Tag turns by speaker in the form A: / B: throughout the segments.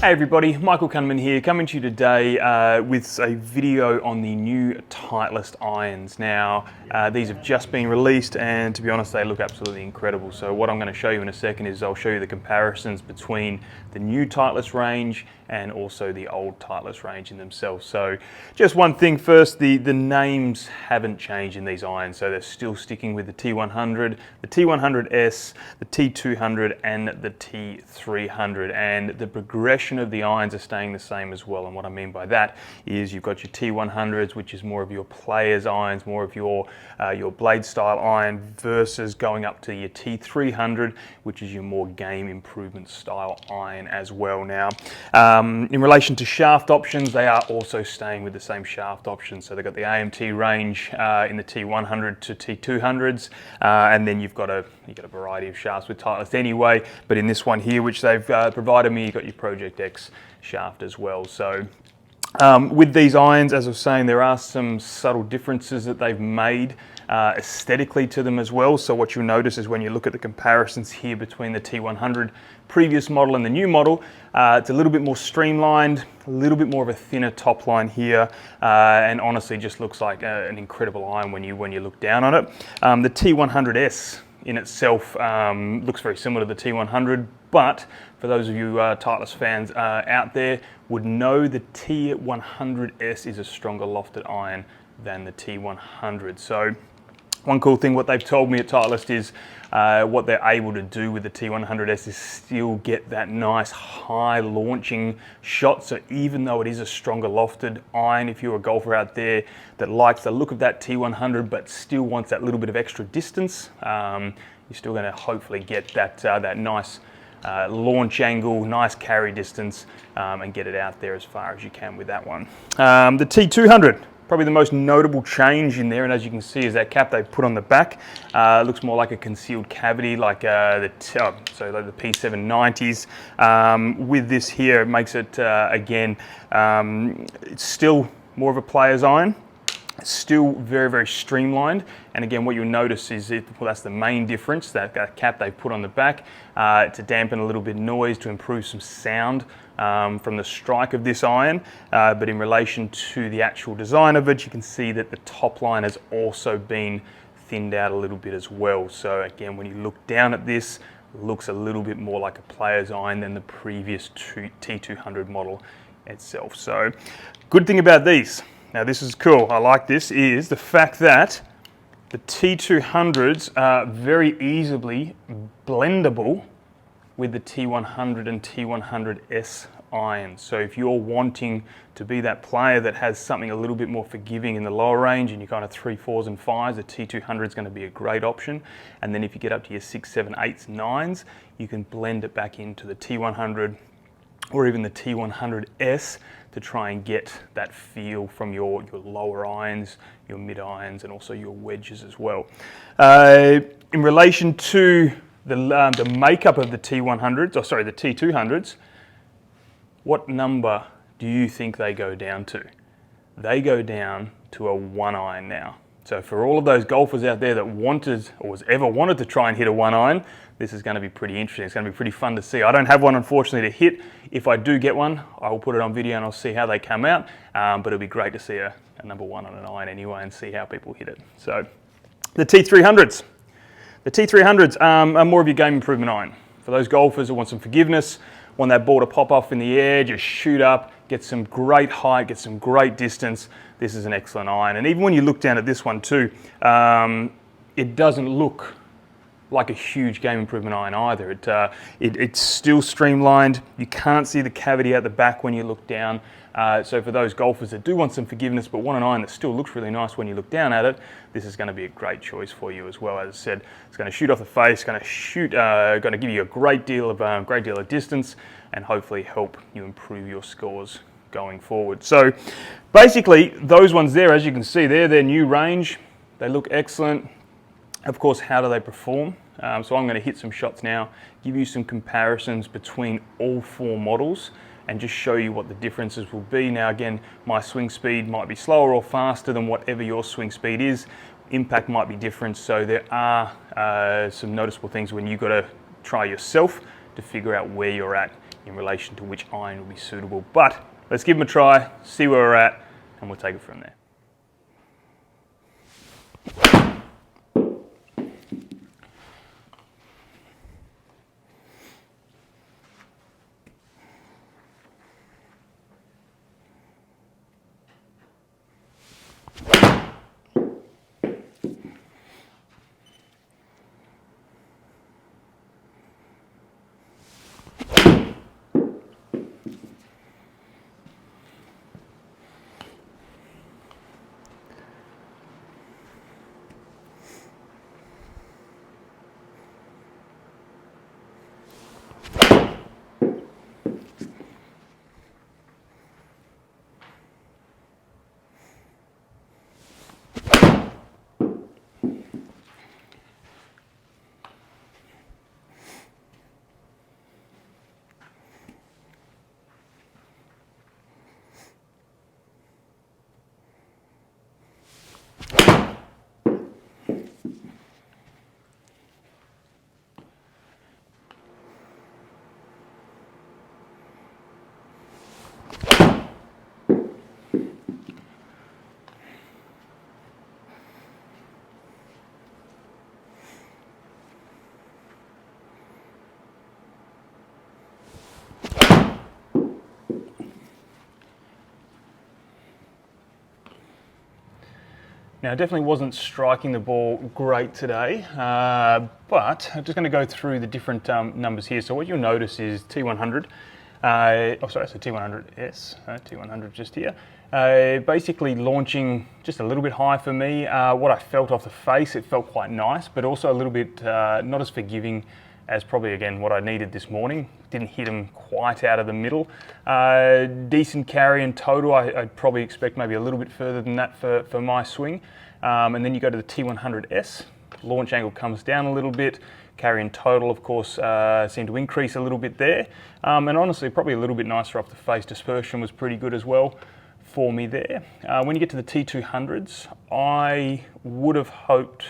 A: Hey everybody, Michael Kunman here, coming to you today with a video on the new Titleist irons. Now, these have just been released and to be honest, they look absolutely incredible. So what I'm going to show you in a second is I'll show you the comparisons between the new Titleist range and also the old Titleist range in themselves. So just one thing first, the names haven't changed in these irons. So they're still sticking with the T100, the T100S, the T200 and the T300, and the progression of the irons are staying the same as well. And what I mean by that is you've got your T100s, which is more of your players irons, more of your blade style iron, versus going up to your T300, which is your more game improvement style iron as well. Now, in relation to shaft options, they are also staying with the same shaft options. So they've got the AMT range in the T100 to T200s, and then you've got a variety of shafts with Titleist anyway. But in this one here, which they've provided me, you've got your Project X shaft as well. So with these irons, as I was saying, there are some subtle differences that they've made aesthetically to them as well. So what you'll notice is when you look at the comparisons here between the T100 previous model and the new model, it's a little bit more streamlined, a little bit more of a thinner top line here, and honestly just looks like an incredible iron when you look down on it. The T100S in itself looks very similar to the T100, but for those of you Titleist fans out there would know the T100S is a stronger lofted iron than the T100. So one cool thing what they've told me at Titleist is what they're able to do with the T100S is still get that nice high launching shot. So even though it is a stronger lofted iron, if you're a golfer out there that likes the look of that T100 but still wants that little bit of extra distance, you're still going to hopefully get that nice launch angle, nice carry distance, and get it out there as far as you can with that one. The T200. Probably the most notable change in there, and as you can see, is that cap they've put on the back. Looks more like a concealed cavity, like like the P790s. With this here, it makes it again, it's still more of a player's iron. It's still very, very streamlined. And again, what you'll notice is that's the main difference, that cap they've put on the back to dampen a little bit of noise, to improve some sound from the strike of this iron. But in relation to the actual design of it, you can see that the top line has also been thinned out a little bit as well. So again, when you look down at this, it looks a little bit more like a player's iron than the previous T200 model itself. So good thing about these, now this is cool, I like this, is the fact that the T200s are very easily blendable with the T100 and T100S irons. So if you're wanting to be that player that has something a little bit more forgiving in the lower range and you're kind of 3, 4s and 5s, the T200 is going to be a great option. And then if you get up to your 6, 7, 8s, 9s, you can blend it back into the T100 or even the T100S to try and get that feel from your lower irons, your mid irons, and also your wedges as well. In relation to the makeup of the T100s, or sorry, the T200s, what number do you think they go down to? They go down to a 1 iron now. So for all of those golfers out there that wanted or was ever wanted to try and hit a 1 iron, this is going to be pretty interesting. It's going to be pretty fun to see. I don't have one, unfortunately, to hit. If I do get one, I will put it on video and I'll see how they come out. But it'll be great to see a number 1 on an iron anyway and see how people hit it. So the T300s. The T300s are more of your game improvement iron. For those golfers who want some forgiveness, want that ball to pop off in the air, just shoot up, get some great height, get some great distance, this is an excellent iron. And even when you look down at this one too, it doesn't look like a huge game improvement iron either. It's still streamlined. You can't see the cavity at the back when you look down. So for those golfers that do want some forgiveness but want an iron that still looks really nice when you look down at it, this is going to be a great choice for you as well. As I said, it's going to shoot off the face, going to give you a great deal of distance, and hopefully help you improve your scores going forward. So basically, those ones there, as you can see, they're their new range. They look excellent. Of course, how do they perform? So I'm going to hit some shots now, give you some comparisons between all 4 models, and just show you what the differences will be. Now again, my swing speed might be slower or faster than whatever your swing speed is. Impact might be different, so there are some noticeable things when you've got to try yourself to figure out where you're at in relation to which iron will be suitable. But let's give them a try, see where we're at, and we'll take it from there. Now, I definitely wasn't striking the ball great today, but I'm just going to go through the different numbers here. So what you'll notice is T100, T100S, T100 just here, basically launching just a little bit high for me. What I felt off the face, it felt quite nice, but also a little bit not as forgiving as probably, again, what I needed this morning. Didn't hit them quite out of the middle. Decent carry in total. I'd probably expect maybe a little bit further than that for my swing. And then you go to the T100S. Launch angle comes down a little bit. Carry in total, of course, seemed to increase a little bit there. And honestly, probably a little bit nicer off the face. Dispersion was pretty good as well for me there. When you get to the T200s, I would have hoped,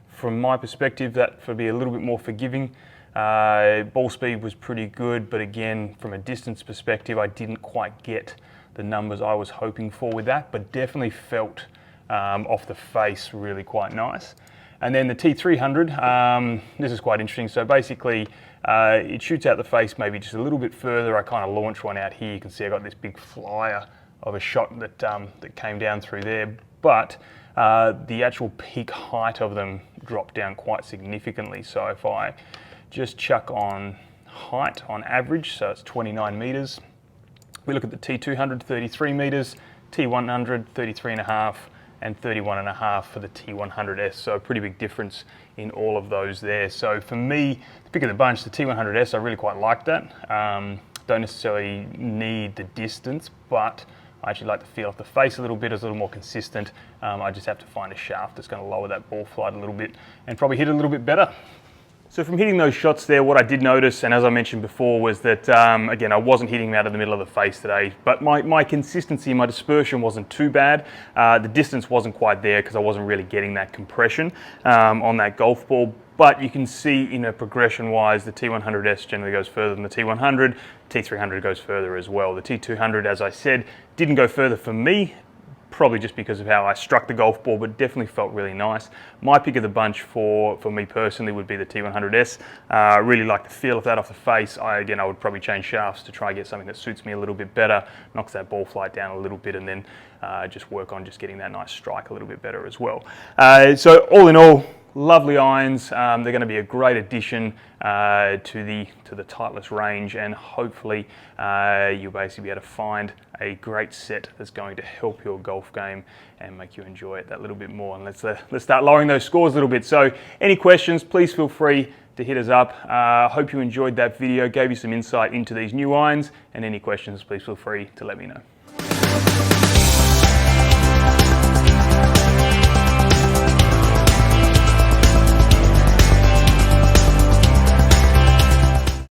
A: from my perspective, that would be a little bit more forgiving. Ball speed was pretty good, but again, from a distance perspective, I didn't quite get the numbers I was hoping for with that, but definitely felt off the face really quite nice. And then the T300, this is quite interesting. So basically, it shoots out the face maybe just a little bit further. I kind of launched one out here. You can see I got this big flyer of a shot that came down through there, but the actual peak height of them dropped down quite significantly. So if I just chuck on height on average, so it's 29 meters. We look at the T200, 33 meters, T100, 33.5, and 31.5 for the T100S. So a pretty big difference in all of those there. So for me, the pick of the bunch, the T100S, I really quite like that. Don't necessarily need the distance, but I actually like the feel off the face a little bit. It's a little more consistent. I just have to find a shaft that's going to lower that ball flight a little bit and probably hit it a little bit better. So from hitting those shots there, what I did notice, and as I mentioned before, was that, again, I wasn't hitting them out of the middle of the face today, but my consistency, my dispersion wasn't too bad. The distance wasn't quite there because I wasn't really getting that compression on that golf ball. But you can see, progression-wise, the T100S generally goes further than the T100. T300 goes further as well. The T200, as I said, didn't go further for me, probably just because of how I struck the golf ball, but definitely felt really nice. My pick of the bunch for me personally would be the T100S. Really like the feel of that off the face. I would probably change shafts to try and get something that suits me a little bit better, knocks that ball flight down a little bit, and then just work on just getting that nice strike a little bit better as well. So all in all, lovely irons. They're going to be a great addition to the Titleist range, and hopefully you'll basically be able to find a great set that's going to help your golf game and make you enjoy it that little bit more. And let's start lowering those scores a little bit. So any questions, please feel free to hit us up. I hope you enjoyed that video, gave you some insight into these new irons, and any questions, please feel free to let me know.